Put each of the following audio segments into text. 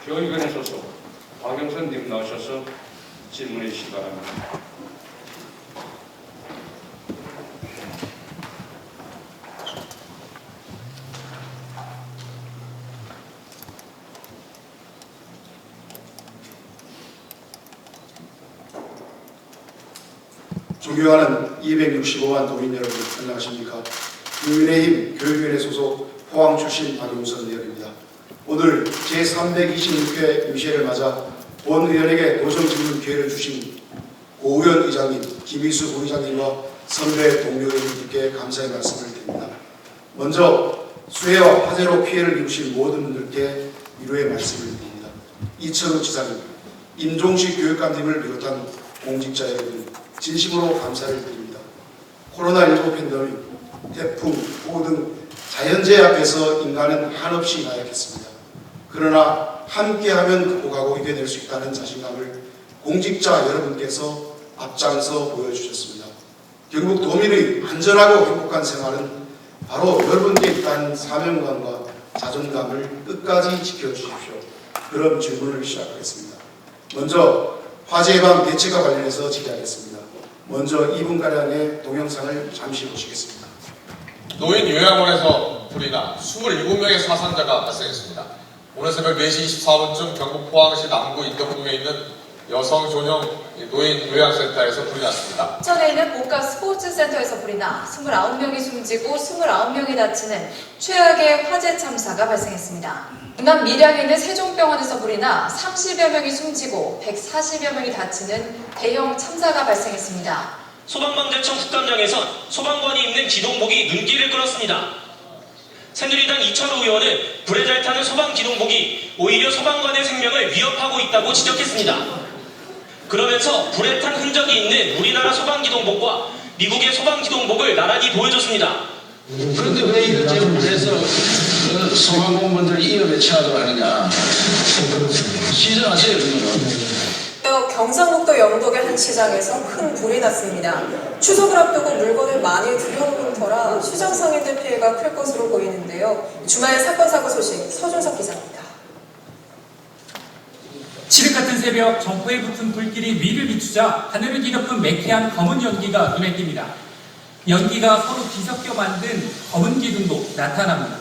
교육위원회 소속 박영선님 나오셔서 질문해 주시기 바랍니다. 존경하는 265만 도민 여러분, 안녕하십니까? 국민의힘 교육위원회 소속 포항 출신 박용선 의원입니다. 오늘 제326회 임시회를 맞아 본 의원에게 도정 질문 기회를 주신 고 의원 의장님, 김희수 부의장님과 선배 동료 의원님께 감사의 말씀을 드립니다. 먼저 수해와 화재로 피해를 입으신 모든 분들께 위로의 말씀을 드립니다. 이철우 지사님, 임종식 교육감님을 비롯한 공직자 여러분, 진심으로 감사를 드립니다. 코로나19 팬데믹, 태풍, 폭우 등 자연재해 앞에서 인간은 한없이 나약했습니다. 그러나 함께하면 극복하고 이겨낼 수 있다는 자신감을 공직자 여러분께서 앞장서 보여주셨습니다. 경북 도민의 안전하고 행복한 생활은 바로 여러분께 있다는 사명감과 자존감을 끝까지 지켜주십시오. 그런 질문을 시작하겠습니다. 먼저 화재 예방 대책과 관련해서 질의하겠습니다. 먼저 2분가량의 동영상을 잠시 보시겠습니다. 노인 요양원에서 불이 나 27명의 사상자가 발생했습니다. 오늘 새벽 4시 24분쯤 경북 포항시 남구 인덕동에 있는 여성 전용 노인 요양센터에서 불이 났습니다. 천에 있는 복합 스포츠센터에서 불이 나 29명이 숨지고 29명이 다치는 최악의 화재 참사가 발생했습니다. 경남 밀양에 있는 세종병원에서 불이 나 30여 명이 숨지고 140여 명이 다치는 대형 참사가 발생했습니다. 소방방재청 국감장에선 소방관이 입는 기동복이 눈길을 끌었습니다. 새누리당 이철우 의원은 불에 잘 타는 소방 기동복이 오히려 소방관의 생명을 위협하고 있다고 지적했습니다. 그러면서 불에 탄 흔적이 있는 우리나라 소방 기동복과 미국의 소방 기동복을 나란히 보여줬습니다. 그런데 왜 이거 지금 그래서 소방공무원들이 위협에 처하도록 하느냐. 시정하세요, 그거는. 경상북도 영덕의 한 시장에서 큰 불이 났습니다. 추석을 앞두고 물건을 많이 들여놓은 터라 시장 상인들 피해가 클 것으로 보이는데요. 주말 사건 사고 소식 서준석 기자입니다. 칠흑 같은 새벽 점포에 붙은 불길이 위를 비추자 하늘을 뒤덮은 매캐한 검은 연기가 눈에 띕니다. 연기가 서로 뒤섞여 만든 검은 기둥도 나타납니다.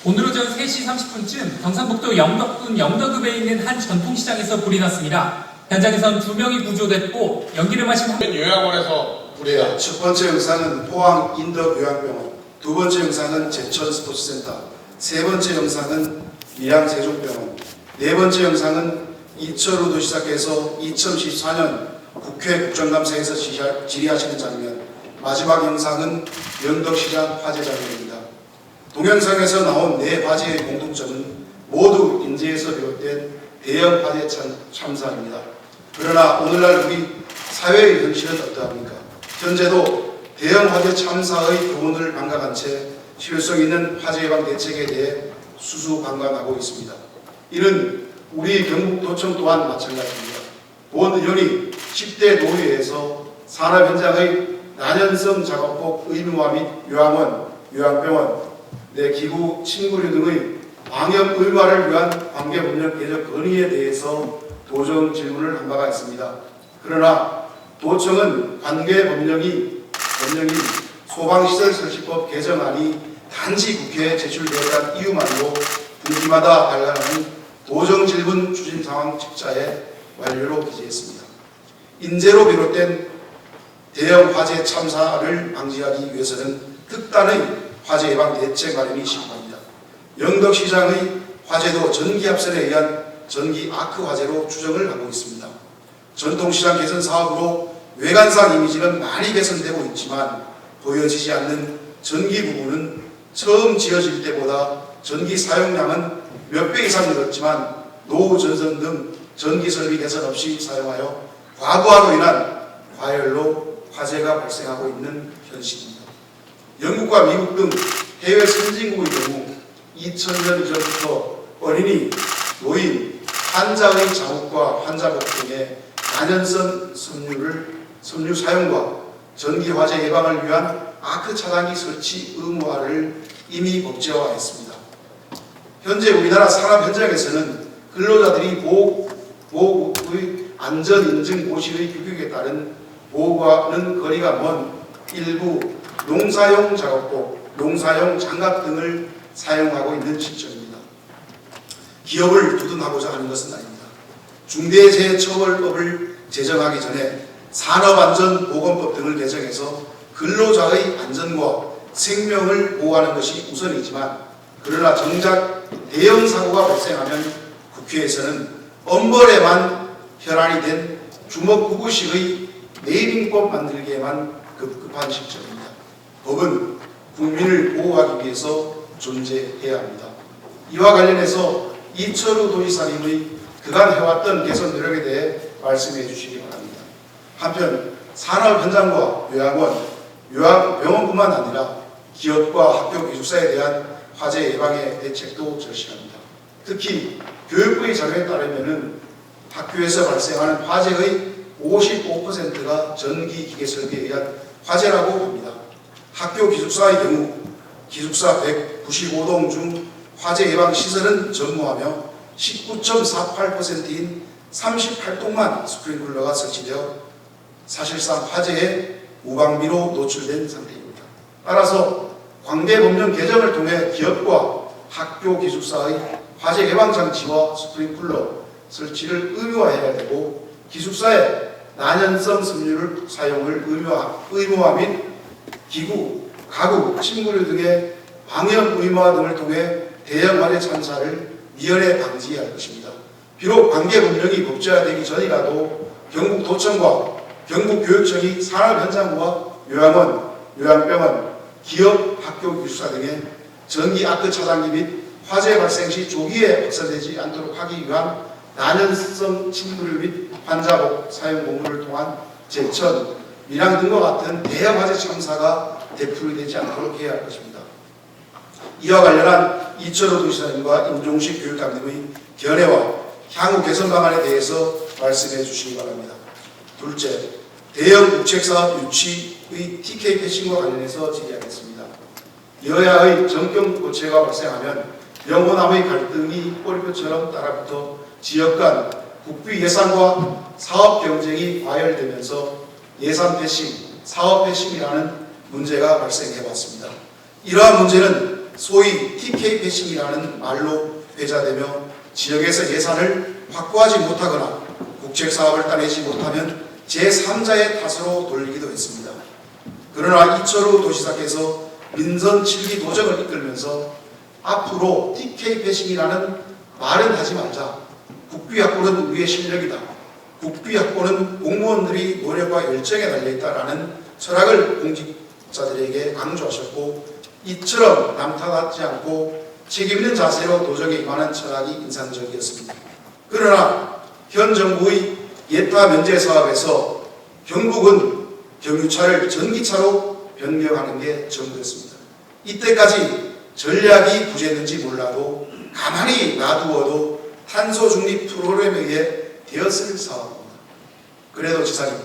오늘 오전 3시 30분쯤 경상북도 영덕군 영덕읍에 있는 한 전통시장에서 불이 났습니다. 현장에선 2명이 구조됐고 연기를 마신 노인 요양원에서 불이 나 첫 번째 영상은 포항 인덕요양병원, 두 번째 영상은 제천 스포츠센터, 세 번째 영상은 밀양 세종병원, 네 번째 영상은 이철우 도시사께서 2014년 국회 국정감사에서 질의하시는 장면, 마지막 영상은 영덕시장 화재 장면입니다. 동영상에서 나온 네 화재의 공통점은 모두 인재에서 비롯된 대형 화재 참사입니다. 그러나 오늘날 우리 사회의 현실은 어떠합니까? 현재도 대형 화재 참사의 교훈을 망각한 채 실효성 있는 화재 예방 대책에 대해 수수방관하고 있습니다. 이는 우리 경북도청 또한 마찬가지입니다. 본 의원이 10대 도의회에서 산업 현장의 난연성 작업복 의무화 및 요양원, 요양병원, 내 기구, 침구류 등의 방역 의무화를 위한 관계법령 개정 건의에 대해서 도정 질문을 한 바가 있습니다. 그러나 도청은 관계법령인 소방시설 설치법 개정안이 단지 국회에 제출되었다는 이유만으로 분기마다 발간하는 도정 질문 추진 상황 책자에 완료로 기재했습니다. 인재로 비롯된 대형 화재 참사를 방지하기 위해서는 특단의 화재 예방 대책 마련이 시급합니다. 영덕시장의 화재도 전기합선에 의한 전기 아크 화재로 추정을 하고 있습니다. 전통시장 개선 사업으로 외관상 이미지는 많이 개선되고 있지만 보여지지 않는 전기 부분은 처음 지어질 때보다 전기 사용량은 몇 배 이상 늘었지만 노후 전선 등 전기 설비 개선 없이 사용하여 과부하로 인한 과열로 화재가 발생하고 있는 현실입니다. 영국과 미국 등 해외 선진국의 경우 2000년 이전부터 어린이, 노인, 환자의 자국과 환자복 등의 간연성 섬유 사용과 전기 화재 예방을 위한 아크 차단기 설치 의무화를 이미 법제화했습니다. 현재 우리나라 산업 현장에서는 근로자들이 보호국의 안전인증 고시의 규격에 따른 보호와는 거리가 먼 일부 농사용 작업복, 농사용 장갑 등을 사용하고 있는 실정입니다. 기업을 두둔하고자 하는 것은 아닙니다. 중대재해처벌법을 제정하기 전에 산업안전보건법 등을 개정해서 근로자의 안전과 생명을 보호하는 것이 우선이지만, 그러나 정작 대형 사고가 발생하면 국회에서는 엄벌에만 혈안이 된 주먹구구식의 네이밍법 만들기에만 급급한 실정입니다. 법은 국민을 보호하기 위해서 존재해야 합니다. 이와 관련해서 이철우 도지사님의 그간 해왔던 개선 노력에 대해 말씀해 주시기 바랍니다. 한편 산업 현장과 요양병원뿐만 아니라 기업과 학교 기숙사에 대한 화재 예방의 대책도 절실합니다. 특히 교육부의 자료에 따르면 학교에서 발생하는 화재의 55%가 전기 기계 설비에 의한 화재라고 합니다. 학교 기숙사의 경우 기숙사 195동 중 화재 예방 시설은 전무하며 19.48%인 38동만 스프링클러가 설치되어 사실상 화재의 무방비로 노출된 상태입니다. 따라서 관계법령 개정을 통해 기업과 학교 기숙사의 화재 예방 장치와 스프링클러 설치를 의무화해야 되고, 기숙사의 난연성 섬유를 사용을 의무화 및 기구, 가구, 침구류 등의 방역 의무화 등을 통해 대형 화재 참사를 미연에 방지해야 할 것입니다. 비록 관계법령이 법제화되기 전이라도 경북도청과 경북교육청이 산업현장과 요양원, 요양병원, 기업, 학교 기숙사 등의 전기 아크 차단기 및 화재 발생 시 조기에 확산되지 않도록 하기 위한 난연성 침구류 및 환자복 사용 공구를 통한 제천, 밀양 등과 같은 대형 화재 참사가 되풀이되지 않도록 해야 할 것입니다. 이와 관련한 이철호 도지사님과 임종식 교육감님의 견해와 향후 개선 방안에 대해서 말씀해 주시기 바랍니다. 둘째, 대형 국책사업 유치의 TK 패싱과 관련해서 질의하겠습니다. 여야의 정경 고체가 발생하면 영호남의 갈등이 꼬리표처럼 따라붙어 지역 간 국비 예산과 사업 경쟁이 과열되면서 예산 패싱, 사업 패싱이라는 문제가 발생해 왔습니다. 이러한 문제는 소위 TK 패싱이라는 말로 회자되며 지역에서 예산을 확보하지 못하거나 국책사업을 따내지 못하면 제3자의 탓으로 돌리기도 했습니다. 그러나 이철우 도지사께서 민선 7기 도정을 이끌면서 앞으로 TK 패싱이라는 말은 하지 말자. 국비 확보는 우리의 실력이다. 국비 확보는 공무원들이 노력과 열정에 달려있다라는 철학을 공직자들에게 강조하셨고, 이처럼 남탓하지 않고 책임있는 자세로 도정에 임하는 철학이 인상적이었습니다. 그러나 현 정부의 예타 면제 사업에서 경북은 경유차를 전기차로 변경하는 게 전부였습니다. 이때까지 전략이 부재했는지 몰라도 가만히 놔두어도 탄소 중립 프로그램에 의해 되었을 사업입니다. 그래도 지사님,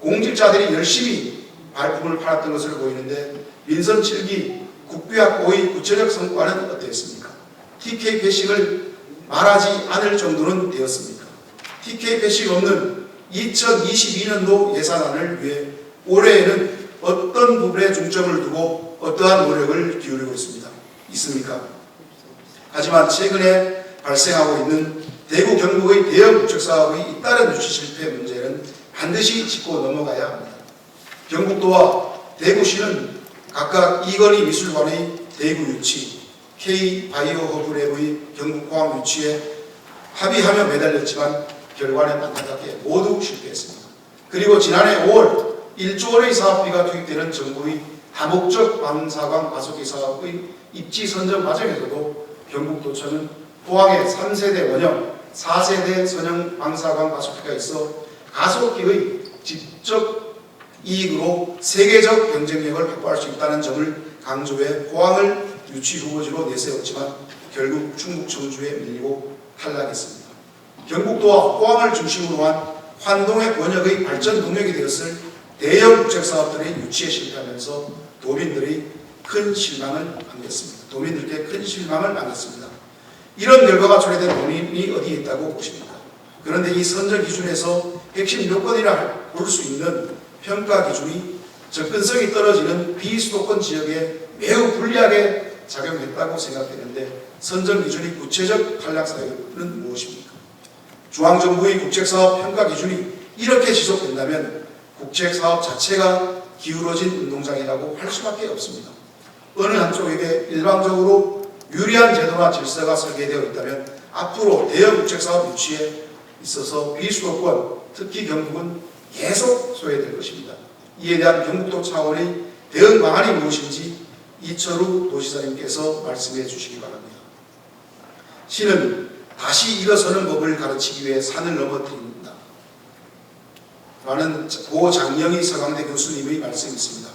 공직자들이 열심히 발품을 팔았던 것으로 보이는데 민선 7기 국비 확보의 구체적 성과는 어땠습니까? TK 패싱을 말하지 않을 정도는 되었습니까? TK 패싱 없는 2022년도 예산안을 위해 올해에는 어떤 부분에 중점을 두고 어떠한 노력을 기울이고 있습니까? 하지만 최근에 발생하고 있는 대구 경북의 대형 국책사업의 잇따른 유치 실패 문제는 반드시 짚고 넘어가야 합니다. 경북도와 대구시는 각각 이건희 미술관의 대구 유치, K-바이오허브랩의 경북포항 유치에 합의하며 매달렸지만 결과는 안타깝게 모두 실패했습니다. 그리고 지난해 5월 1조 원의 사업비가 투입되는 정부의 다목적 방사광 가속기 사업의 입지 선정 과정에서도 경북도청은 포항에 3세대 원형, 4세대 선형 방사광 가속기가 있어 가속기의 직접 이익으로 세계적 경쟁력을 확보할 수 있다는 점을 강조해 포항을 유치 후보지로 내세웠지만 결국 충북 청주에 밀리고 탈락했습니다. 경북도와 포항을 중심으로 한 환동의 권역의 발전 동력이 되었을 대형 국책사업들의 유치에 실패하면서 도민들께 큰 실망을 안겼습니다. 이런 결과가 초래된 원인이 어디에 있다고 보십니까? 그런데 이 선정 기준에서 핵심 요건이라 볼 수 있는 평가 기준이 접근성이 떨어지는 비수도권 지역에 매우 불리하게 작용했다고 생각되는데 선정 기준이 구체적 탈락 사유는 무엇입니까? 중앙정부의 국책사업 평가 기준이 이렇게 지속된다면 국책사업 자체가 기울어진 운동장이라고 할 수밖에 없습니다. 어느 한쪽에게 일방적으로 유리한 제도나 질서가 설계되어 있다면 앞으로 대형 국책사업 유치에 있어서 비수도권, 특히 경북은 계속 소외될 것입니다. 이에 대한 경북도 차원의 대응 방안이 무엇인지 이철우 도지사님께서 말씀해 주시기 바랍니다. 시는 다시 일어서는 법을 가르치기 위해 산을 넘어뜨립니다. 라는 고 장영희 서강대 교수님의 말씀이 있습니다.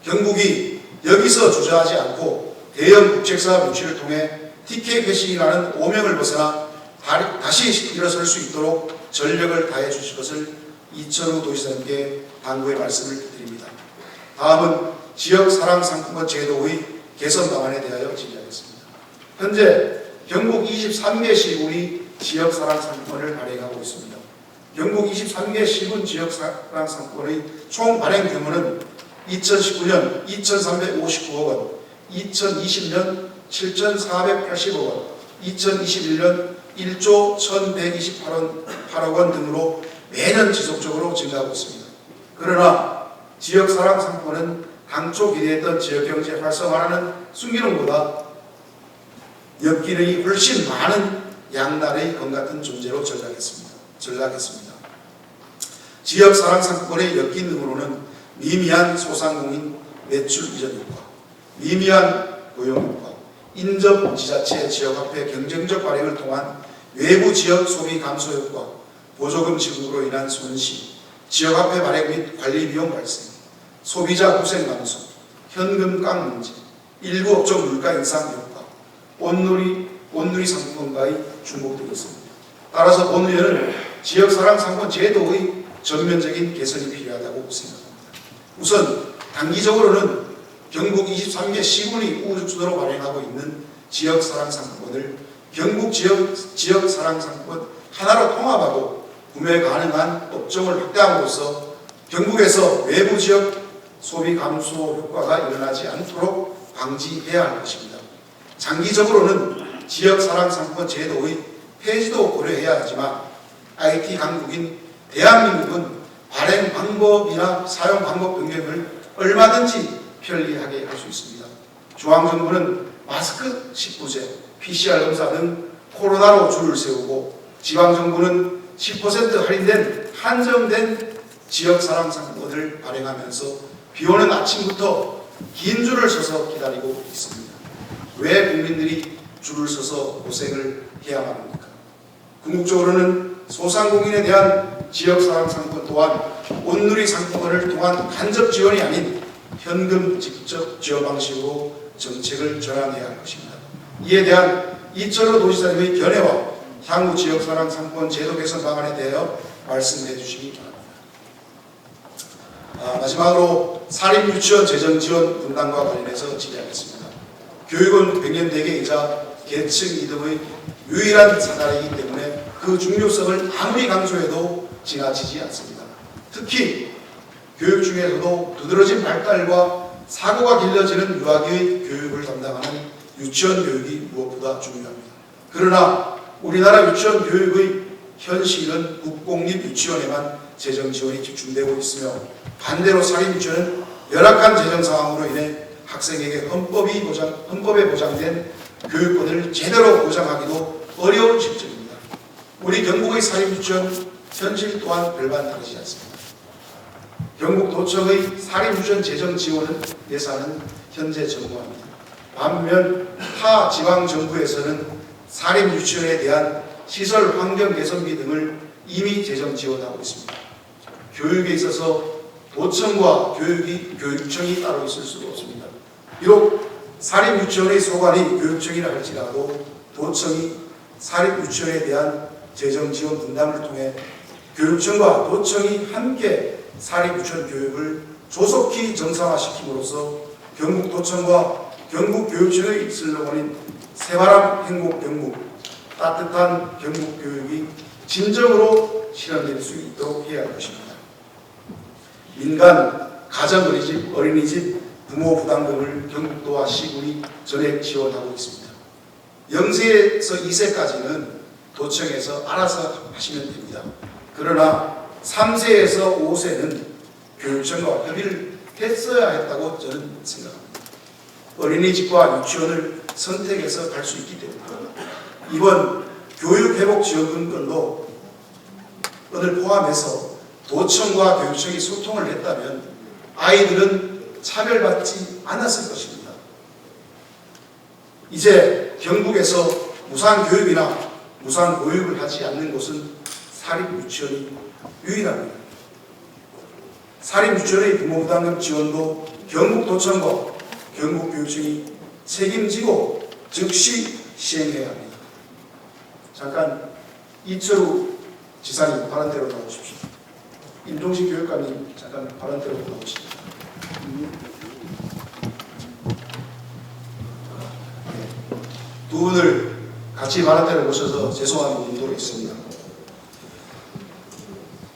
경북이 여기서 주저하지 않고 대형 국책사업 유치를 통해 TK 패싱이라는 오명을 벗어나 다시 일어설 수 있도록 전력을 다해 주실 것을 이철우 도지사님께 당부의 말씀을 드립니다. 다음은 지역사랑상품권 제도의 개선 방안에 대하여 질의하겠습니다. 현재 경북 23개 시군이 지역사랑상품권을 발행하고 있습니다. 경북 23개 시군 지역사랑상품권의 총 발행 규모는 2019년 2,359억 원, 2020년 7,480억 원, 2021년 1조 1,128억 원 등으로 매년 지속적으로 증가하고 있습니다. 그러나 지역사랑상품권은 당초 기대했던 지역경제 활성화라는 순기능보다 엮기능이 훨씬 많은 양날의 검 같은 존재로 전락했습니다. 지역사랑상품권의 엮인 능으로는 미미한 소상공인 매출 이전 효과, 미미한 고용 효과, 인접 지자체 지역화폐 경쟁적 발행을 통한 외부 지역 소비 감소 효과, 보조금 지급으로 인한 손실, 지역화폐 발행 및 관리 비용 발생, 소비자 고생 감소, 현금 깡 문제, 일부 업종 물가 인상 효과, 온누리 상품권과의 중복 등이 있습니다. 따라서 본의원은 지역사랑 상권 제도의 전면적인 개선이 필요하다고 생각합니다. 우선 단기적으로는 경북 23개 시군이 우주주도로 발행하고 있는 지역사랑 상품권을 경북 지역사랑 상품권 하나로 통합하고 구매 가능한 업종을 확대함으로써 경북에서 외부 지역 소비 감소 효과가 일어나지 않도록 방지해야 할 것입니다. 장기적으로는 지역사랑 상품권 제도의 폐지도 고려해야 하지만 IT 강국인 대한민국은 발행 방법이나 사용 방법 변경을 얼마든지 편리하게 할 수 있습니다. 중앙정부는 마스크 19제, PCR 검사 등 코로나로 줄을 세우고 지방정부는 10% 할인된 한정된 지역사랑 상품권을 발행하면서 비오는 아침부터 긴 줄을 서서 기다리고 있습니다. 왜 국민들이 줄을 서서 고생을 해야만 합니까? 궁극적으로는 소상공인에 대한 지역사랑 상품권 또한 온누리 상품권을 통한 간접 지원이 아닌 현금 직접 지원 방식으로 정책을 전환해야 할 것입니다. 이에 대한 이철호 도지사님의 견해와 향후 지역사랑 상품권 제도 개선 방안에 대하여 말씀해 주시기 바랍니다. 마지막으로 사립유치원 재정지원 분담과 관련해서 질의하겠습니다. 교육은 백년대계이자 계층 이득의 유일한 사다리이기 때문에 그 중요성을 아무리 강조해도 지나치지 않습니다. 특히 교육 중에서도 두드러진 발달과 사고가 길러지는 유아기의 교육을 담당하는 유치원 교육이 무엇보다 중요합니다. 그러나 우리나라 유치원 교육의 현실은 국공립 유치원에만 재정 지원이 집중되고 있으며 반대로 사립유치원은 열악한 재정 상황으로 인해 학생에게 헌법에 보장된 교육권을 제대로 보장하기도 어려운 실정입니다. 우리 경북의 사립유치원 현실 또한 별반 다르지 않습니다. 경북도청의 사립유치원 재정 지원은 예산은 현재 전무합니다. 반면 타 지방정부에서는 사립유치원에 대한 시설 환경 개선비 등을 이미 재정 지원하고 있습니다. 교육에 있어서 도청과 교육청이 따로 있을 수가 없습니다. 비록 사립유치원의 소관이 교육청이라 할지라도 도청이 사립유치원에 대한 재정 지원 분담을 통해 교육청과 도청이 함께 사립유치원 교육을 조속히 정상화시킴으로써 경북도청과 경북교육청의 슬로건인 새바람 행복 경북, 따뜻한 경북 교육이 진정으로 실현될 수 있도록 해야 할 것입니다. 민간, 가정 어린이집 부모 부담금을 경북도와 시군이 전액 지원하고 있습니다. 0세에서 2세까지는 도청에서 알아서 하시면 됩니다. 그러나 3세에서 5세는 교육청과 협의를 했어야 했다고 저는 생각합니다. 어린이집과 유치원을 선택해서 갈 수 있기 때문입니다. 이번 교육회복지원금건도 을 포함해서 도청과 교육청이 소통을 했다면 아이들은 차별받지 않았을 것입니다. 이제 경북에서 무상교육이나 무상보육을 하지 않는 곳은 사립유치원이 유일합니다. 사립유치원의 부모부담금 지원도 경북도청과 경북교육청이 책임지고 즉시 시행해야 합니다. 잠깐 이철우 지사님 발언대로 나오십시오. 임종식 교육감님 잠깐 발언대로 나오십시오. 두 분을 같이 발언대로 모셔서 죄송한 부분도 있습니다.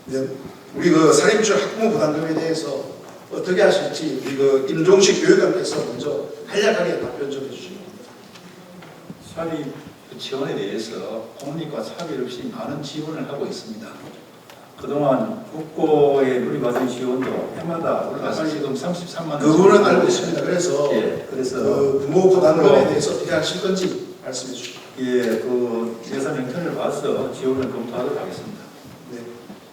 네, 우리 사립유치원 학부모 부담금에 대해서 어떻게 하실지 우리 임종식 교육감께서 먼저 간략하게 답변 좀 해주시기 바랍니다. 사립 지원에 대해서 공립과 차별 없이 많은 지원을 하고 있습니다. 그동안 국고에 누리받은 지원도 해마다 올라서 지금 33만 원. 그거는 알고 있습니다. 그래서, 그래서 부모 부담금에 대해서 어떻게 하실 건지 말씀해 주시죠. 예산 형편을 봐서 지원을 검토하도록 하겠습니다. 네.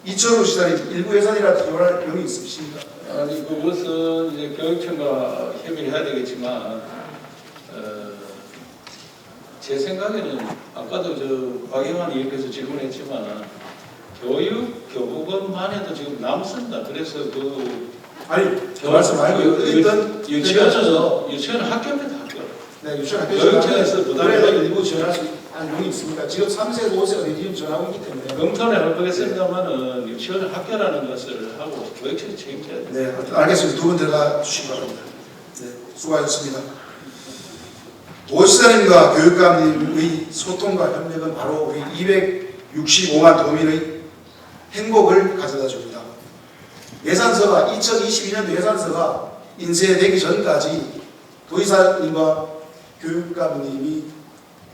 이철우 시장님 일부 예산이라도 지원할 용이 있으십니까? 아니 그것은 이제 교육청과 협의를 해야 되겠지만 제 생각에는 아까도 박영환 의원께서 질문했지만 교부금만 해도 지금 남습니다. 그래서 아니 저 말씀 말고 일단 유치원은 학교입니다. 학교. 네, 유치원 학교 교육청에서 부담을 일부 지원할 수 있는 용이 있습니까? 지금 3세에서 5세가 지금 지원하고 있기 때문에 검토를 해보겠습니다만은 유치원은 학교라는 것을 하고 교육청이 책임져야 됩니다. 네, 알겠습니다. 두 분 들어가 주시기 바랍니다. 네, 수고하셨습니다. 도지사님과 교육감님의 소통과 협력은 바로 우리 265만 도민의 행복을 가져다 줍니다. 예산서가 2022년도 예산서가 인쇄되기 전까지 도지사님과 교육감님이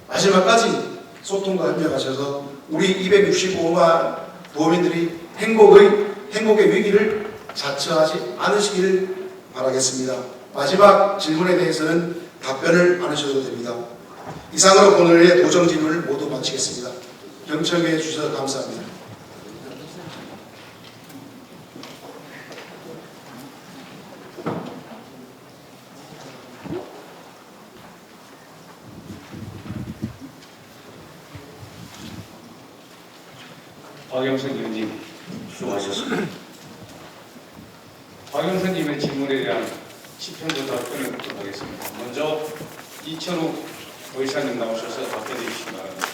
마지막까지 소통과 협력하셔서 우리 265만 도민들이 행복의 위기를 자처하지 않으시기를 바라겠습니다. 마지막 질문에 대해서는 답변을 안 하셔도 됩니다. 이상으로 오늘의 도정 질문을 모두 마치겠습니다. 경청해 주셔서 감사합니다. 박영선 의원님 수고하셨습니다. 박영선님의 질문에 대한 시편도 답변을 듣도록 하겠습니다. 먼저 이철우 의사님 나오셔서 답변해 주시기 바랍니다.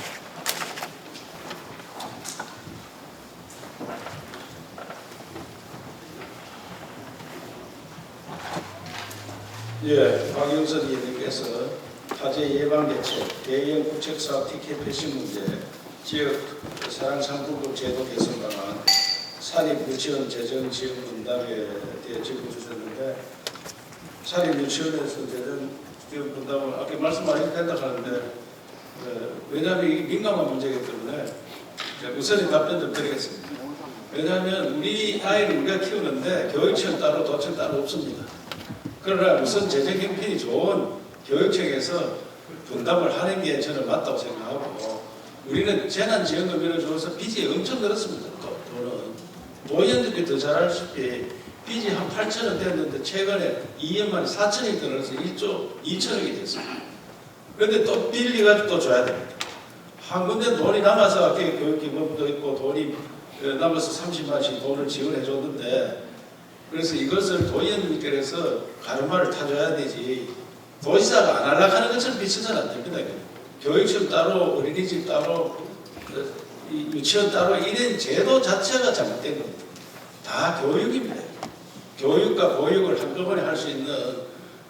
박영선 의원님께서 화재 예방 대책, 대형 국책사업 티켓 패싱 문제, 지역 사랑상품국 제도 개선 방안, 사립 유치원 재정 지원 분담에 대해 질문 주셨는데 사립 유치원에서 재정 지원 분담을 아까 말씀 많이 된다 하는데 왜냐하면 이게 민감한 문제이기 때문에 우선의 답변 좀 드리겠습니다. 왜냐하면 우리 아이를 우리가 키우는데 교육청 따로 도청 따로 없습니다. 그러나 우선 재정 형편이 좋은 교육청에서 분담을 하는 게 저는 맞다고 생각하고 우리는 재난지원금을 줘서 빚이 엄청 늘었습니다. 돈은 노인들께 더 잘 알다시피 빚이 한 8천원 됐는데 최근에 2년 만에 4천억이 늘어서 1조 2천억이 됐습니다. 그런데 또 빌려가지고 또 줘야 됩니다. 한 군데 돈이 남아서 교육기금도 있고 돈이 남아서 30만씩 돈을 지원해 줬는데 그래서 이것을 도의원님께서 가르마를 타줘야 되지 도지사가 안 하려고 하는 것처럼 비춰서는 안 됩니다. 교육청 따로 어린이집 따로 유치원 따로 이런 제도 자체가 잘못된 겁니다. 다 교육입니다. 교육과 보육을 한꺼번에 할 수 있는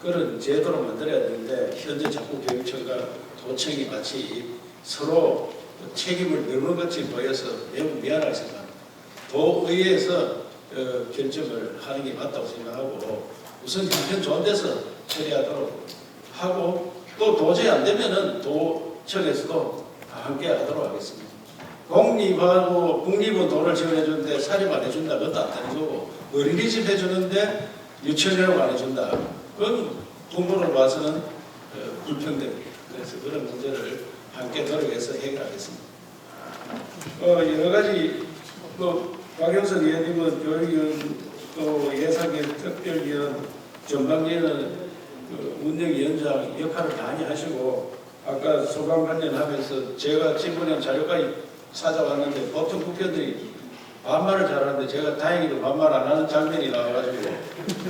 그런 제도로 만들어야 되는데 현재 자꾸 교육청과 도청이 마치 서로 책임을 미루는 것처럼 보여서 매우 미안하게 생각합니다. 도의회에서 결정을 하는 게 맞다고 생각하고 우선 형편 좋은 데서 처리하도록 하고 또 도저히 안 되면은 도청에서도 함께 하도록 하겠습니다. 공립하고 국립은 돈을 지원해 주는데 사립 안 해준다. 그것도 안 되는 거고 어린이집 해주는데 유치원이라고 안 해준다. 그건 부모로 봐서는 불평등입니다. 그래서 그런 문제를 함께 노력해서 해결하겠습니다. 여러 가지 박영선 의원님은 교육위원 또 예산위원 특별위원 전방위원은 운영위원장 역할을 많이 하시고 아까 소방 관련하면서 제가 질문한 자료까지 찾아왔는데 보통 국회의원들이 반말을 잘하는데 제가 다행히도 반말 안 하는 장면이 나와가지고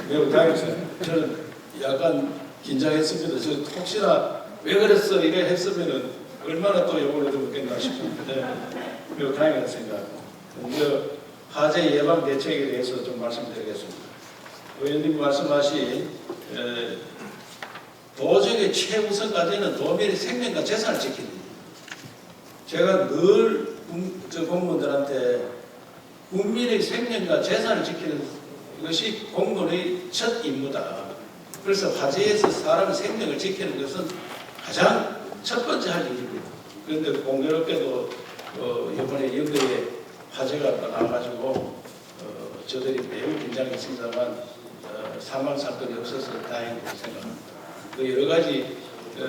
매우 다행이었어요. 저는 약간 긴장했습니다. 저 혹시나 왜 그랬어 이래 했으면은 얼마나 또 욕을 얻어먹겠나 싶은데 매우 다행이라고 생각합니다. 먼저 화재 예방 대책에 대해서 좀 말씀드리겠습니다. 의원님 말씀하신 도적의 최우선 과제는 도민의 생명과 재산을 지키는 겁니다. 제가 늘 공무원들한테 국민의 생명과 재산을 지키는 것이 공무원의 첫 임무다. 그래서 화재에서 사람의 생명을 지키는 것은 가장 첫 번째 할 일입니다. 그런데 공교롭게도 이번에 영도에 화재가 나와가지고 저들이 매우 긴장했습니다만 사망 사건이 없어서 다행이라고 생각합니다. 그 여러 가지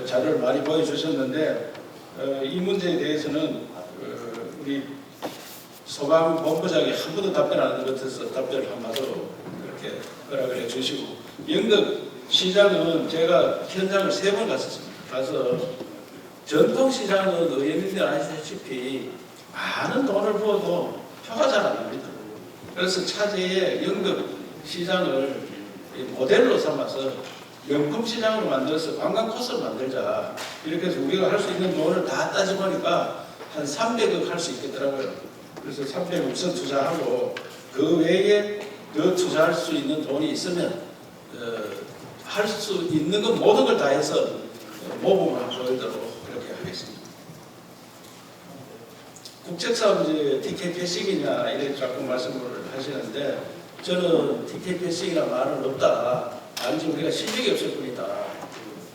자료를 많이 보여주셨는데 이 문제에 대해서는 우리 소방본부장이 한 번도 답변 안 하는 것 같아서 답변을 한마디로 그렇게 허락을 해주시고 영덕시장은 제가 현장을 3번 갔었습니다. 가서 전통시장은 의원님들 아시다시피 많은 돈을 부어도 표가 잘 안 납니다. 그래서 차제에 영덕시장을 모델로 삼아서 명품시장으로 만들어서 관광 코스를 만들자. 이렇게 해서 우리가 할 수 있는 돈을 다 따져보니까 한 300억 할 수 있겠더라고요. 그래서 300억 우선 투자하고 그 외에 더 투자할 수 있는 돈이 있으면 할 수 있는 건 모든 걸 다 해서 모범을 보이도록 그렇게 하겠습니다. 국책사업 이제 TK 패싱이냐 이렇게 자꾸 말씀을 하시는데 저는 TK 패싱이나 말은 없다. 단지 우리가 실력이 없을 뿐이다.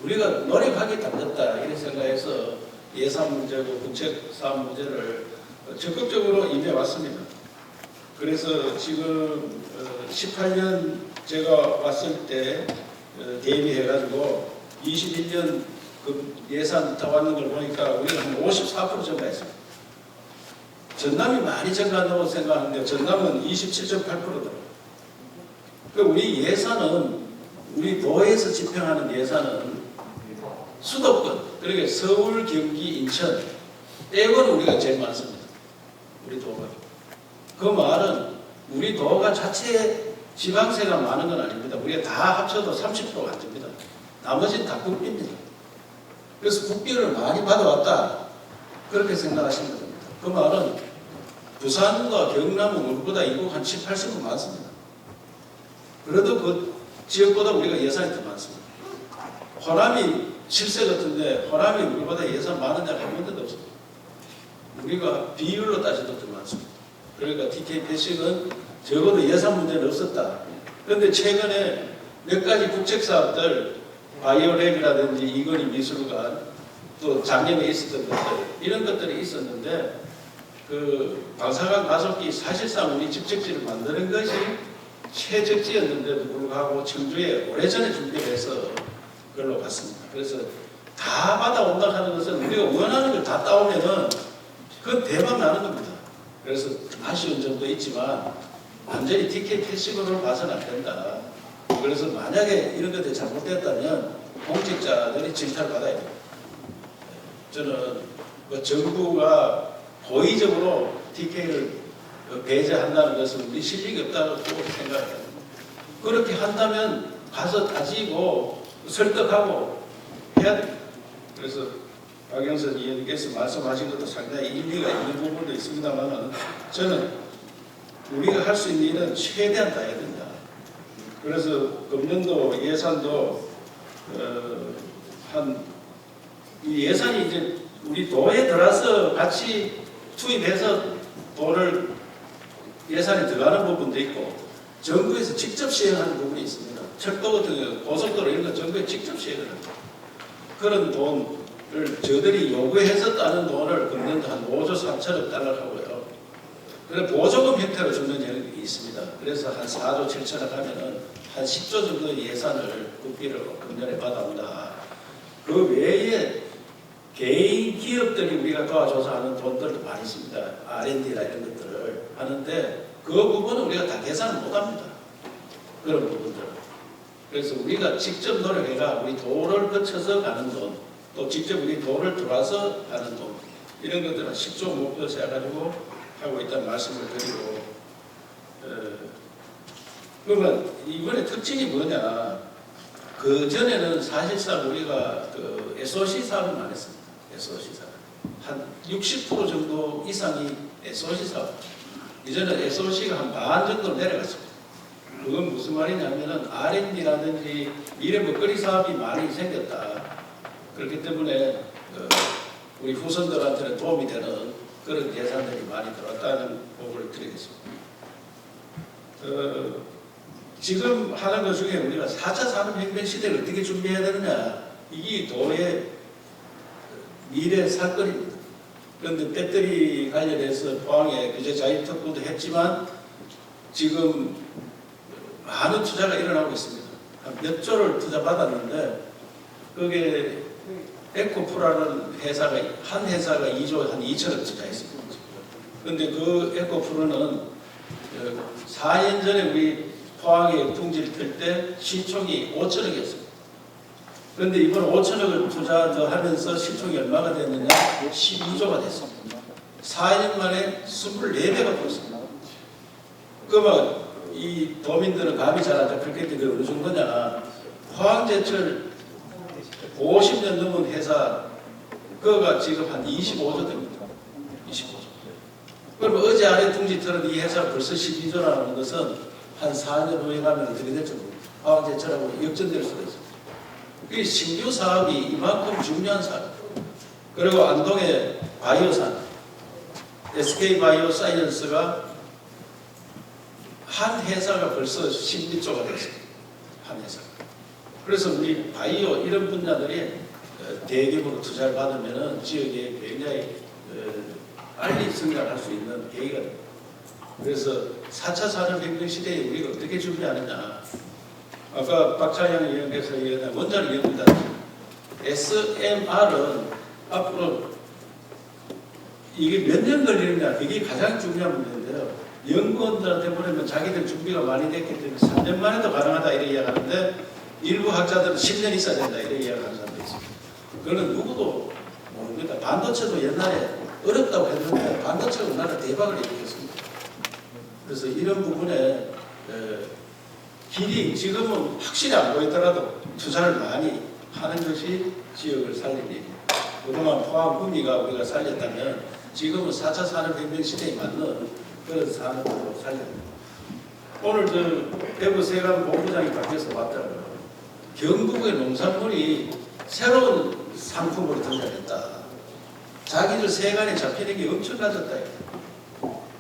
우리가 노력하기 답답다. 이런 생각해서 예산 문제고 국책사업 문제를 적극적으로 임해왔습니다. 그래서 지금 18년 제가 왔을 때 대비해가지고 21년 그 예산 다 왔는 걸 보니까 우리가 한 54% 증가했습니다. 전남이 많이 증가한다고 생각하는데 전남은 27.8%더라고요. 우리 예산은 우리 도에서 집행하는 예산은 수도권, 그러니까 서울, 경기, 인천 빼고는 우리가 제일 많습니다. 우리 도가. 그 말은 우리 도가 자체 지방세가 많은 건 아닙니다. 우리가 다 합쳐도 30%가 안 됩니다. 나머지는 다 국비입니다. 그래서 국비를 많이 받아왔다. 그렇게 생각하시면 됩니다. 그 말은 부산과 경남은 우리보다 인구가 한 7, 80% 많습니다. 그래도 그 지역보다 우리가 예산이 더 많습니다. 호남이 7세 같은데 호남이 우리보다 예산 많은 데가 한 군데도 없습니다. 우리가 비율로 따져도 더 많습니다. 그러니까 TK 패싱은 적어도 예산 문제는 없었다. 그런데 최근에 몇 가지 국책사업들 바이오랩이라든지 이건희 미술관 또 작년에 있었던 것들 이런 것들이 있었는데 그 방사능 가속기 사실상 우리 집적지를 만드는 것이 최적지였는데도 불구하고 청주에 오래전에 준비를 해서 그걸로 갔습니다. 그래서 다 받아온다 하는 것은 우리가 원하는 걸 다 따오면은 그건 대박 나는 겁니다. 그래서 아쉬운 점도 있지만 완전히 TK 패싱으로 봐서는 안 된다. 그래서 만약에 이런 것들이 잘못됐다면 공직자들이 질타를 받아야 됩니다. 저는 뭐 정부가 고의적으로 TK를 배제한다는 것은 우리 실력이 없다고 생각해요. 그렇게 한다면 가서 따지고 설득하고 해야 됩니다. 그래서 박영선 의원님께서 말씀하신 것도 상당히 일리가 있는 부분도 있습니다만 저는 우리가 할 수 있는 일은 최대한 다 해야 된다. 그래서 금년도 예산도 한 이 예산이 이제 우리 도에 들어서 같이 투입해서 돈을 예산에 들어가는 부분도 있고 정부에서 직접 시행하는 부분이 있습니다. 철도 같은 경우 고속도로 이런 거 정부에 직접 시행을 합니다. 그런 돈을 저들이 요구해서 따는 돈을 금년도 한 5조 3천억 달러 하고요. 그래 보조금 형태로 주는 영역이 있습니다. 그래서 한 4조 7천억 하면은 한 10조 정도 예산을 국비로 금년에 받아온다. 그 외에 개인 기업들이 우리가 도와줘서 하는 돈들도 많이 있습니다. R&D나 이런 것들을 하는데 그 부분은 우리가 다 계산을 못합니다. 그런 부분들. 그래서 우리가 직접 노력해가 우리 도를 거쳐서 가는 돈, 또 직접 우리 도를 들어와서 가는 돈 이런 것들은 10조 목표 세워가지고 하고 있다는 말씀을 드리고 그러면 이번에 특징이 뭐냐? 그 전에는 사실상 우리가 그 SOC 사업을 많이 했습니다. SOC 사업 한 60% 정도 이상이 SOC 사업. 이제는 SOC가 한 반 정도 내려갔습니다. 그건 무슨 말이냐면은 R&D라든지 미래 먹거리 사업이 많이 생겼다. 그렇기 때문에 우리 후손들한테는 도움이 되는 그런 예산들이 많이 들어왔다는 보고를 드리겠습니다. 지금 하는 것 중에 우리가 4차 산업혁명 시대를 어떻게 준비해야 되느냐 이게 도의 미래 사건입니다. 그런데 배터리 관련해서 포항에 규제 자율 특구도 했지만 지금 많은 투자가 일어나고 있습니다. 한 몇 조를 투자 받았는데 그게 에코프라는 회사가 한 회사가 2조 한 2천억 투자했습니다. 그런데 그 에코프로는 4년 전에 우리 포항에 둥지를 뜰 때 시총이 5천억이었습니다. 그런데 이번 5천억을 투자 더 하면서 시총이 얼마가 됐느냐? 12조가 됐습니다. 4년 만에 24배가 벌었습니다. 그러면 이 도민들은 감이 잘 안 잡힐 게 어느 정도냐? 포항제철 50년 넘은 회사 그거가 지금 한 25조 됩니다. 25조. 그러면 어제 아래 둥지털은 이 회사가 벌써 12조라는 것은 한 4년 후에 가면 어떻게 될지 모릅니다. 포항제철하고 역전될 수가 있습니다. 이 신규 사업이 이만큼 중요한 사업. 그리고 안동의 바이오산, SK 바이오사이언스가 한 회사가 벌써 12조가 됐습니다. 한 회사. 그래서 우리 바이오 이런 분야들이 대규모로 투자를 받으면 지역에 굉장히 빨리 성장할 수 있는 계기가 됩니다. 그래서 4차 산업혁명 시대에 우리가 어떻게 준비하느냐. 아까 박찬영 의원께서 얘기한 원자력 연구단 SMR은 앞으로 이게 몇 년 걸리느냐 그게 가장 중요한 문제인데요. 연구원들한테 보내면 자기들 준비가 많이 됐기 때문에 3년 만에도 가능하다 이렇게 이야기하는데 일부 학자들은 10년 있어야 된다 이렇게 이야기하는 사람도 있습니다. 그거는 누구도 모릅니다. 반도체도 옛날에 어렵다고 했는데 반도체가 우리나라 대박을 일으켰습니다. 그래서 이런 부분에 길이 지금은 확실히 안 보이더라도 투자를 많이 하는 것이 지역을 살릴 일입니다. 그동안 포항 구미가 우리가 살렸다면 지금은 4차 산업혁명 시대에 맞는 그런 산업으로 살려야 됩니다. 오늘 대구 세관 본부장이 밖에서 왔더라고요. 경북의 농산물이 새로운 상품으로 등장했다. 자기들 세관에 잡히는 게 엄청 낮았다.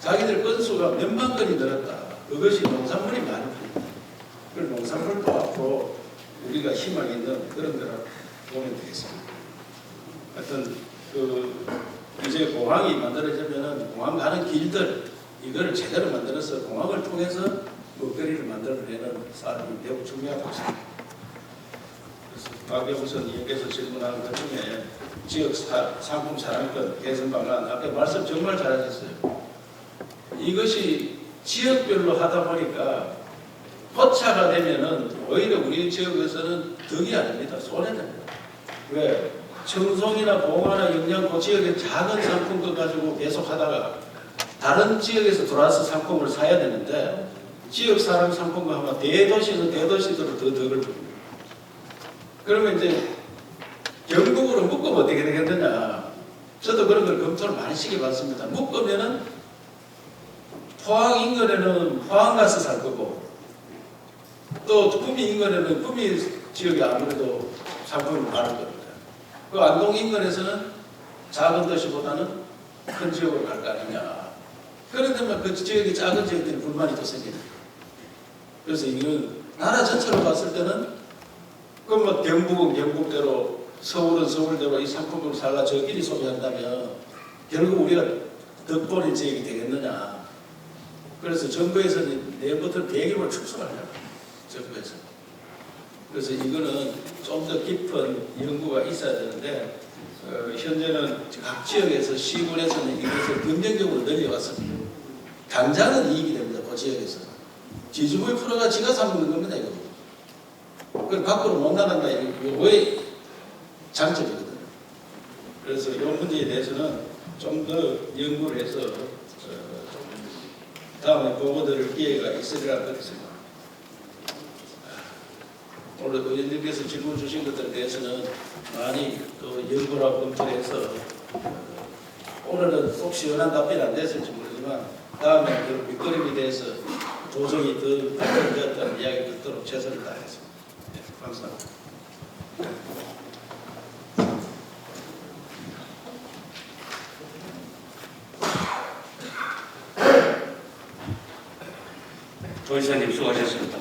자기들 건수가 몇만 건이 늘었다. 그것이 농산물이 많이 풀린다. 그 농산물도 앞으로 우리가 희망이 있는 그런 거라 보면 되겠습니다. 하여튼 이제 공항이 만들어지면은 공항 가는 길들 이거를 제대로 만들어서 공항을 통해서 먹거리를 만들어내는 사업이 매우 중요하다고 생각합니다. 그래서 박영선 의원께서 질문하는 것 중에 지역 상품 사랑권 개선 방안 앞에 말씀 정말 잘하셨어요. 이것이 지역별로 하다 보니까 포차가 되면은 오히려 우리 지역에서는 덕이 아닙니다. 손해됩니다. 왜? 청송이나 봉화나 영양고 지역의 작은 상품들 가지고 계속 하다가 다른 지역에서 들어와서 상품을 사야 되는데 지역 사람 상품과 하면 대도시는 대도시대로 더 덕을 줍니다. 그러면 이제 경북으로 묶으면 어떻게 되겠느냐. 저도 그런 걸 검토를 많이 시켜봤습니다. 묶으면은 포항 인근에는 포항 가서 살 거고 또 구미 인근에는 구미 지역에 아무래도 상품이 많을 겁니다. 그 안동 인근에서는 작은 도시보다는 큰 지역으로 갈 거 아니냐. 그런데 그 지역이 작은 지역들이 불만이 또 생기는 거예요. 그래서 이건 나라 전체로 봤을 때는 그 경북은 경북대로 서울은 서울대로 이 상품을 살라 저끼리 소비한다면 결국 우리가 덕분인 지역이 되겠느냐. 그래서 정부에서는 내일부터 100일을 축소하려고 정부에서. 그래서 이거는 좀 더 깊은 연구가 있어야 되는데 현재는 각 지역에서 시군에서는 이것을 긍정적으로 늘려왔습니다. 당장은 이익이 됩니다. 그 지역에서. 지주부의 프로가 지가 사먹는 겁니다. 이거. 그걸 밖으로 못 나간다. 이거의 장점이거든요. 그래서 이 문제에 대해서는 좀 더 연구를 해서 다음에 보고 들을 기회가 있으리라 그렇게 생각합니다. 오늘 의원님께서 질문 주신 것들에 대해서는 많이 또 연구라고 검토를 해서 오늘은 꼭 시원한 답변이 안 됐을지 모르지만 다음에 그 밑거름에 대해서 조정이 더 발전되었다는 이야기 듣도록 최선을 다하겠습니다. 네, 감사합니다. 조 이사님 수고하셨습니다.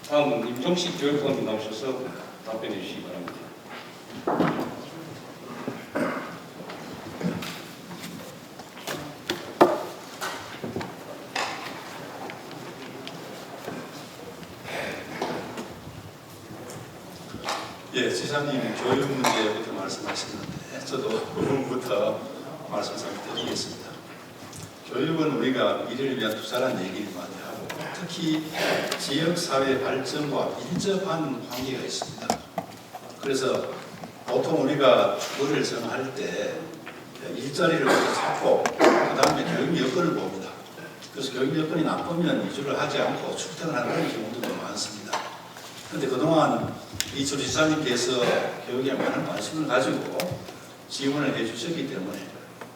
다음은 임종식 교육감님 나오셔서 답변해 주시기 바랍니다. 예, 지사님 교육 문제부터 말씀하셨는데 저도 그 부분부터 말씀 좀 드리겠습니다. 교육은 우리가 미래를 위한 투자라는 얘기를 많이 하고 특히 지역사회 발전과 밀접한 관계가 있습니다. 그래서 보통 우리가 주거를 정할 때 일자리를 먼저 찾고 그 다음에 교육 여건을 봅니다. 그래서 교육 여건이 나쁘면 이주를 하지 않고 출퇴근을 하는 경우도 많습니다. 그런데 그동안 이 조지사님께서 교육에 많은 관심을 가지고 지원을 해주셨기 때문에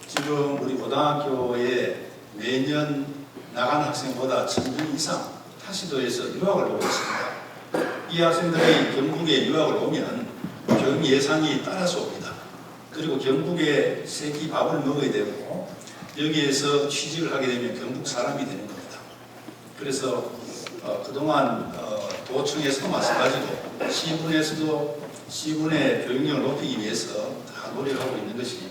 지금 우리 고등학교에 매년 나간 학생보다 1000명 이상 타시도에서 유학을 오고 있습니다. 이 학생들이 경북에 유학을 오면 교육 예산이 따라서 옵니다. 그리고 경북에 세 끼 밥을 먹어야 되고 여기에서 취직을 하게 되면 경북 사람이 되는 겁니다. 그래서 그동안 도청에서도 마찬가지로 시군에서도 시군의 교육력을 높이기 위해서 다 노력하고 있는 것이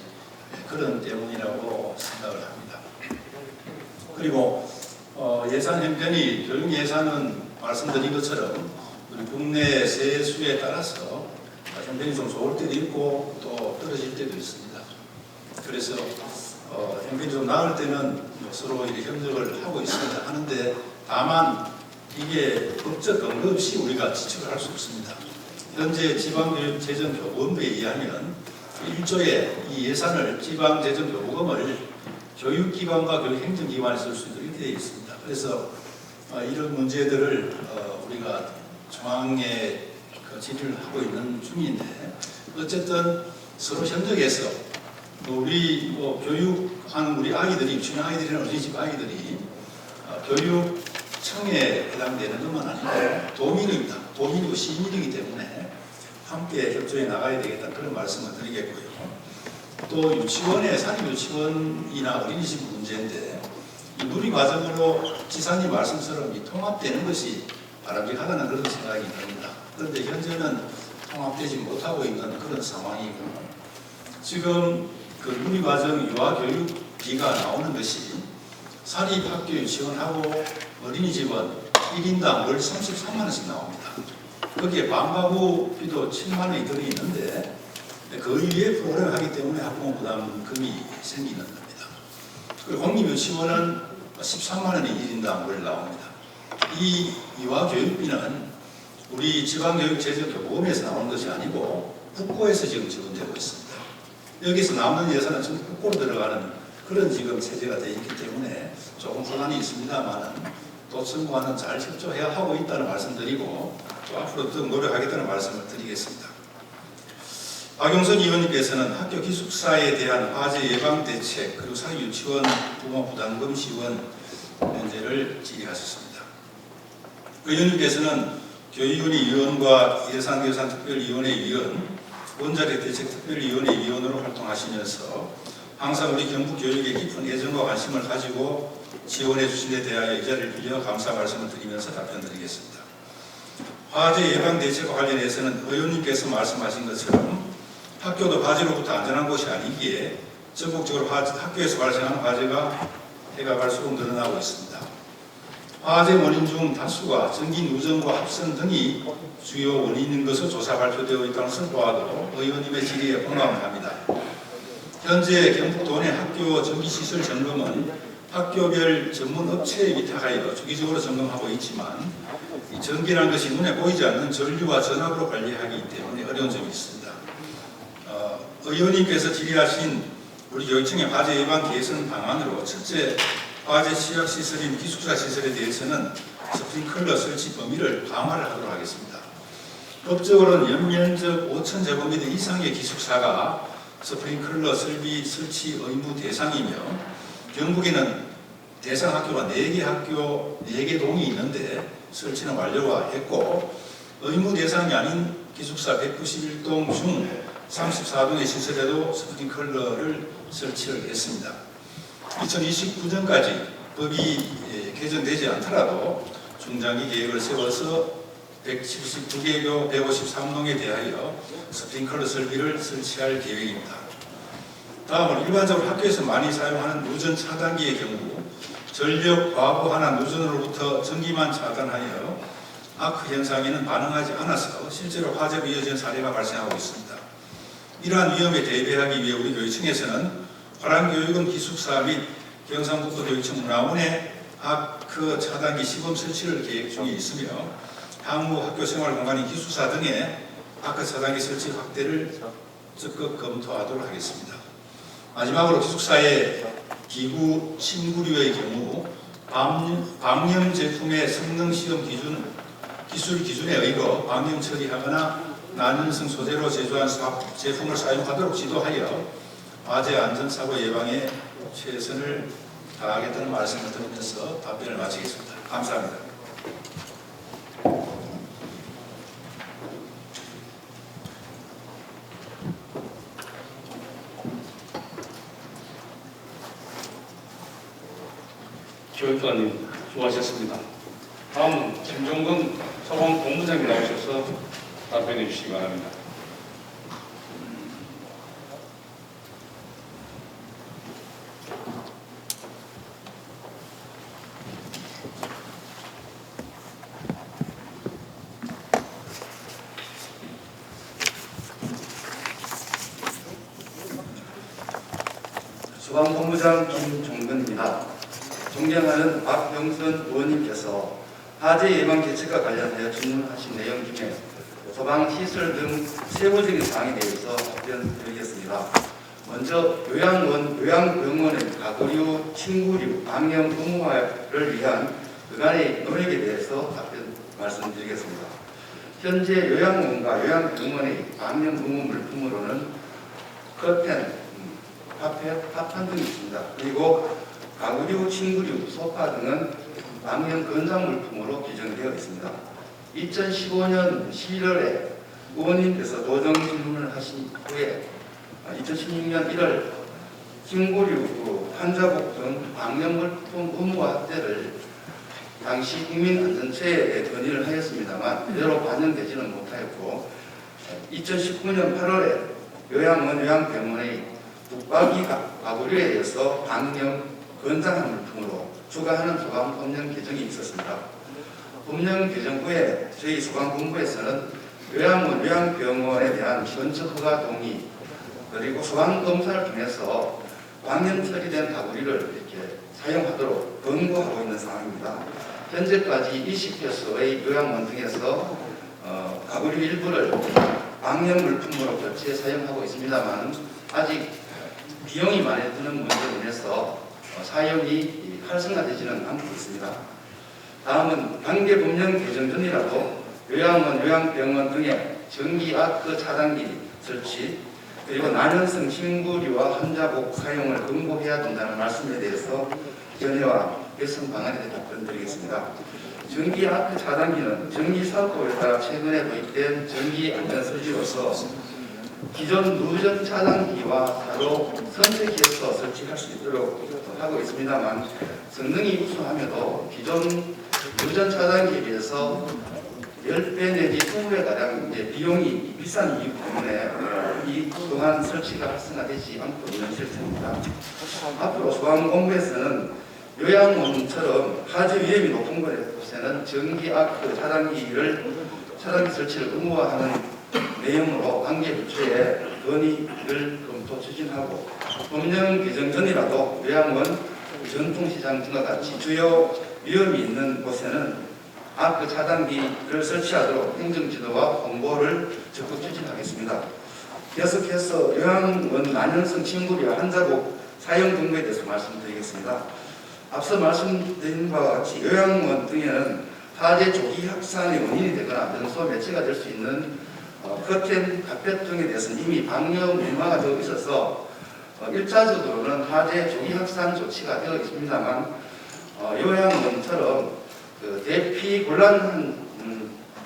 그런 때문이라고 생각을 합니다. 그리고 예산 형편이 교육 예산은 말씀드린 것처럼 우리 국내 세수에 따라서 형편이 좀 좋을 때도 있고 또 떨어질 때도 있습니다. 그래서 형편이 좀 나을 때는 서로 이렇게 협력을 하고 있습니다. 하는데 다만 이게 법적 근거 없이 우리가 지출을 할 수 없습니다. 현재 지방교육재정교부금부에 의하면 1조의 이 예산을 지방재정교부금을 교육기관과 교육행정기관에 쓸 수 있도록 되어 있습니다. 그래서 이런 문제들을 우리가 중앙에 질의를 하고 있는 중인데 어쨌든 서로 협력해서 우리 교육하는 우리 아이들이 유치원 아이들이나 어린이집 아이들이 교육청에 해당되는 것만 아니고 도민입니다. 도민이고 시민이기 때문에 함께 협조해 나가야 되겠다 그런 말씀을 드리겠고요. 또 유치원에 사립유치원이나 어린이집 문제인데 이 누리과정으로 지사님 말씀처럼 통합되는 것이 바람직하다는 그런 생각이 듭니다. 그런데 현재는 통합되지 못하고 있는 그런 상황이고 지금 그 누리과정 유아교육비가 나오는 것이 사립학교 유치원하고 어린이집은 1인당 월 33만 원씩 나옵니다. 거기에 방과후비도 7만 원이 들어있는데 그 이외에 프로그램을 하기 때문에 학부모 부담금이 생기는 겁니다. 그리고 공립유치원은 13만 원이 1인당 월 나옵니다. 이 유아교육비는 우리 지방교육재정교부금에서 나오는 것이 아니고 국고에서 지금 지원되고 있습니다. 여기서 나오는 예산은 전부 국고로 들어가는 그런 지금 체제가 되어 있기 때문에 조금 혼란이 있습니다만 도청과는 잘 협조해야 하고 있다는 말씀드리고 또 앞으로 더 노력하겠다는 말씀을 드리겠습니다. 박용선 의원님께서는 학교 기숙사에 대한 화재 예방 대책 그리고 사립유치원 부모 부담금 지원 문제를 질의하셨습니다. 의원님께서는 교육위원회 위원과 예산특별위원회 위원 원자력 대책 특별위원회 위원으로 활동하시면서 항상 우리 경북 교육에 깊은 애정과 관심을 가지고 지원해 주신 데 대하여 이 자리를 빌려 감사 말씀을 드리면서 답변드리겠습니다. 화재 예방 대책과 관련해서는 의원님께서 말씀하신 것처럼 학교도 화재로부터 안전한 곳이 아니기에 전국적으로 학교에서 발생하는 화재가 해가 갈수록 늘어나고 있습니다. 화재 원인 중 다수가 전기 누전과 합선 등이 주요 원인인 것으로 조사 발표되어 있다는 것을 보아도 의원님의 질의에 공감합니다. 현재 경북도 내 학교 전기시설 점검은 학교별 전문 업체에 위탁하여 주기적으로 점검하고 있지만 이 전기라는 것이 눈에 보이지 않는 전류와 전압으로 관리하기 때문에 어려운 점이 있습니다. 의원님께서 질의하신 우리 교육청의 화재 예방 개선 방안으로 첫째, 화재 취약 시설인 기숙사 시설에 대해서는 스프링클러 설치 범위를 강화를 하도록 하겠습니다. 법적으로는 연면적 5,000제곱미터 이상의 기숙사가 스프링클러 설치 의무 대상이며 경북에는 대상 학교가 4개 동이 있는데 설치는 완료가 했고 의무 대상이 아닌 기숙사 191동 중 34동의 시설에도 스프링클러를 설치를 했습니다. 2029년까지 법이 개정되지 않더라도 중장기 계획을 세워서 179개교 153동에 대하여 스프링클러 설비를 설치할 계획입니다. 다음은 일반적으로 학교에서 많이 사용하는 누전 차단기의 경우 전력 과부 하나 누전으로부터 전기만 차단하여 아크 현상에는 반응하지 않아서 실제로 화재로 이어진 사례가 발생하고 있습니다. 이러한 위험에 대비하기 위해 우리 교육청에서는 화랑교육원 기숙사 및 경상북도교육청 문화원에 아크 차단기 시범 설치를 계획 중에 있으며 향후 학교생활공간인 기숙사 등에 아크 차단기 설치 확대를 적극 검토하도록 하겠습니다. 마지막으로 기숙사의 기구 침구류의 경우 방염 제품의 성능 시험 기술 기준에 의거 방염 처리하거나 난연성 소재로 제조한 제품을 사용하도록 지도하여 화재 안전사고 예방에 최선을 다하겠다는 말씀을 드리면서 답변을 마치겠습니다. 감사합니다. 교육관님 수고하셨습니다. 다음은 김종근 소방본부장님 나오셔서 답변해 주시기 바랍니다. 소방본부장 김종근입니다. 존경하는 박병선 의원님께서 화재 예방 대책과 관련하여 질문하신 내용 중에 소방시설 등 세부적인 사항에 대해서 답변드리겠습니다. 먼저 요양병원의 가구류, 침구류, 방역 의무화를 위한 그간의 노력에 대해서 답변 말씀드리겠습니다. 현재 요양원과 요양병원의 방역 의무 물품으로는 커튼, 파판 등이 있습니다. 그리고 가구류, 침구류, 소파 등은 방역 건강 물품으로 규정되어 있습니다. 2015년 11월에 의원님께서 도정 질문을 하신 후에 2016년 1월 침구류, 환자복 등 방역 물품 의무화 확대를 당시 국민안전처에 건의를 하였습니다만 그대로 반영되지는 못하였고 2019년 8월에 요양원, 요양병원의 북박이 가구류에 의해서 방역 건강한 물품으로 추가하는 소방법령 개정이 있었습니다. 법령 개정 후에 저희 소방본부에서는 요양원, 요양병원에 대한 건축 허가 동의 그리고 소방검사를 통해서 방역 처리된 가구류를 이렇게 사용하도록 권고하고 있는 상황입니다. 현재까지 20개소의 요양원 등에서 가구류 일부를 방역 물품으로 교체 사용하고 있습니다만 아직 비용이 많이 드는 문제로 인해서 사용이 활성화되지는 않고 있습니다. 다음은 관계 법령 개정 전이라도 요양원, 요양병원 등의 전기 아크 차단기 설치 그리고 난연성 침구류와 환자복 사용을 금고해야 된다는 말씀에 대해서 견해와 개선 방안에 대해 답변드리겠습니다. 전기 아크 차단기는 전기 사업법에 따라 최근에 도입된 전기 안전 설비로서 기존 누전 차단기와 따로 선택해서 설치할 수 있도록 하고 있습니다만 성능이 우수하며도 기존 누전 차단기에 비해서 10배 내지 20배가량 비용이 비싼 이유 때문에 이 그동안 설치가 활성화되지 않고 있는 실태입니다. 앞으로 소방본부에서는 요양원처럼 화재 위험이 높은 곳에는 전기 아크 차단기 설치를 의무화하는 내용으로 관계 부처에 건의를 검토 추진하고 법령 개정 전이라도 요양원, 전통시장 등과 같이 주요 위험이 있는 곳에는 아크 차단기를 설치하도록 행정지도와 홍보를 적극 추진하겠습니다. 계속해서 요양원 만연성 침구리와 환자복 사용 등에 대해서 말씀드리겠습니다. 앞서 말씀드린 바와 같이 요양원 등에는 화재 조기 확산의 원인이 되거나 명소 매체가 될 수 있는 커튼, 카펫 등에 대해서는 이미 방역 문화가 되어 있어서 1차적으로는 화재 조기 확산 조치가 되어 있습니다만 요양원처럼 대피 곤란한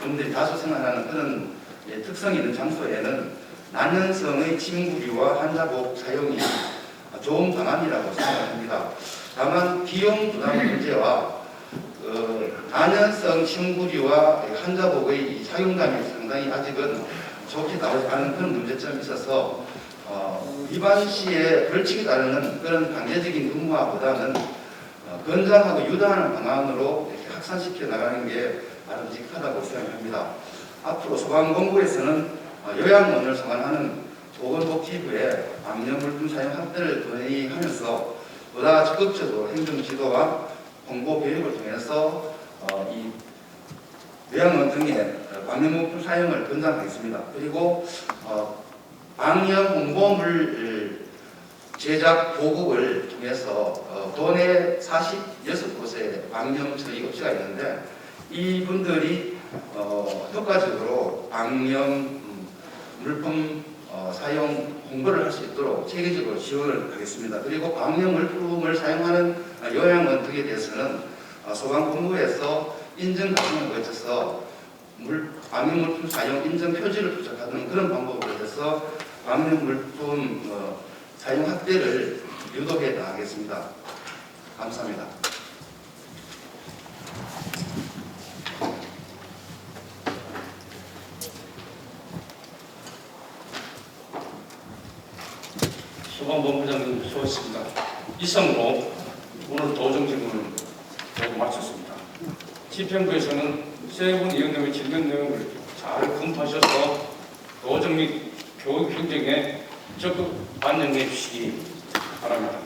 분들이 다수 생활하는 그런 특성이 있는 장소에는 난연성의 침구류와 환자복 사용이 좋은 방안이라고 생각합니다. 다만 비용 부담 문제와 난연성 침구류와 환자복의 사용감이 상당히 아직은 좋게 나오지 않은 그런 문제점이 있어서 위반 시에 벌칙이 따르는 그런 강제적인 의무화보다는 건강하고 유도하는 방안으로 이렇게 확산시켜 나가는 게 바람직하다고 생각합니다. 앞으로 소방본부에서는 요양원을 소관하는 보건복지부에 방역물품 사용 확대를 건의하면서 보다 적극적으로 행정지도와 홍보 교육을 통해서 이 요양원 등의 방역물품 사용을 권장하겠습니다. 그리고 방역 홍보물 제작 보급을 통해서 도내 46곳의 방역 처리 업체가 있는데 이분들이 효과적으로 방역 물품 사용 홍보를 할 수 있도록 체계적으로 지원을 하겠습니다. 그리고 방역 물품을 사용하는 요양원 등에 대해서는 소방본부에서 인증 과정을 거쳐서 방역 물품 사용 인증 표지를 부착하는 그런 방법으로 해서 방역 물품 사용 확대를 유도해 나가겠습니다. 감사합니다. 소방본부장님 수고하셨습니다. 이상으로 오늘 도정 질문을 모두 마쳤습니다. 집행부에서는 세분 위원님의 질문 내용을 잘 검토하셔서 도정 및 교육 행정에 적극 반영해 주시기 바랍니다.